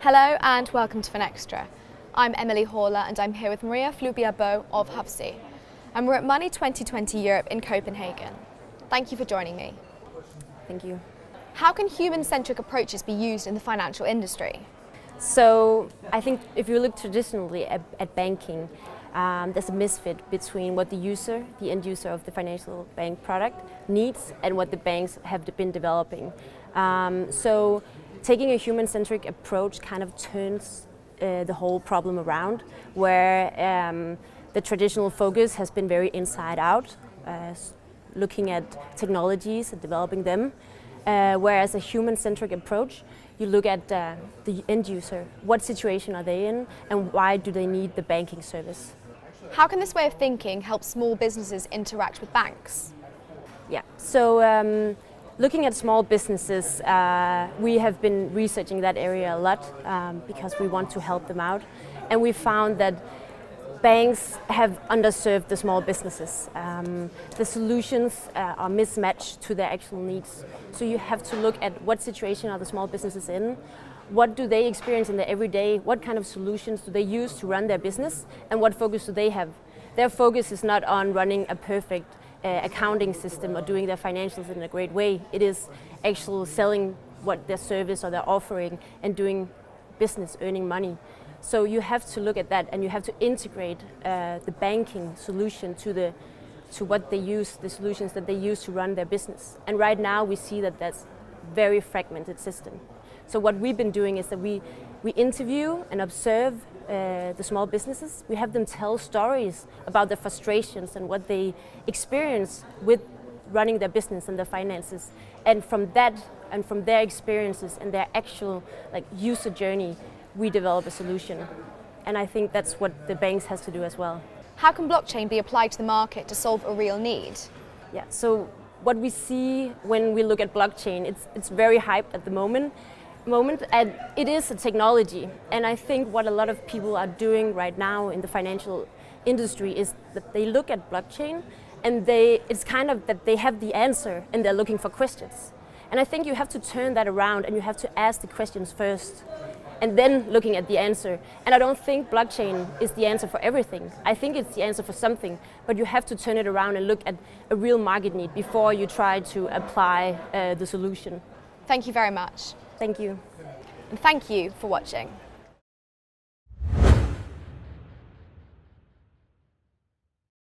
Hello and welcome to Finextra. I'm Emily Horler and I'm here with Flyvbjerg Bo of Hufsy. And we're at Money 2020 Europe in Copenhagen. Thank you for joining me. Thank you. How can human-centric approaches be used in the financial industry? So I think if you look traditionally at banking, there's a misfit between what the end user of the financial bank product needs and what the banks have been developing. So taking a human-centric approach kind of turns the whole problem around, where the traditional focus has been very inside out, looking at technologies and developing them, whereas a human-centric approach, you look at the end user, what situation are they in and why do they need the banking service. How can this way of thinking help small businesses interact with banks? Yeah, so looking at small businesses, we have been researching that area a lot because we want to help them out, and we found that banks have underserved the small businesses. The solutions are mismatched to their actual needs. So you have to look at what situation are the small businesses in, what do they experience in their everyday, what kind of solutions do they use to run their business, and what focus do they have. Their focus is not on running a perfect accounting system or doing their financials in a great way. It is actually selling what their service or their offering and doing business, earning money. So you have to look at that and you have to integrate the banking solution to what they use, the solutions that they use to run their business. And right now we see that that's a very fragmented system. So what we've been doing is that we interview and observe the small businesses. We have them tell stories about their frustrations and what they experience with running their business and their finances. And from that and from their experiences and their actual user journey, we develop a solution. And I think that's what the banks has to do as well. How can blockchain be applied to the market to solve a real need? Yeah, so what we see when we look at blockchain, it's very hyped at the moment, and it is a technology. And I think what a lot of people are doing right now in the financial industry is that they look at blockchain and it's kind of that they have the answer and they're looking for questions. And I think you have to turn that around and you have to ask the questions first and then looking at the answer. And I don't think blockchain is the answer for everything. I think it's the answer for something, but you have to turn it around and look at a real market need before you try to apply the solution. Thank you very much. Thank you. And thank you for watching.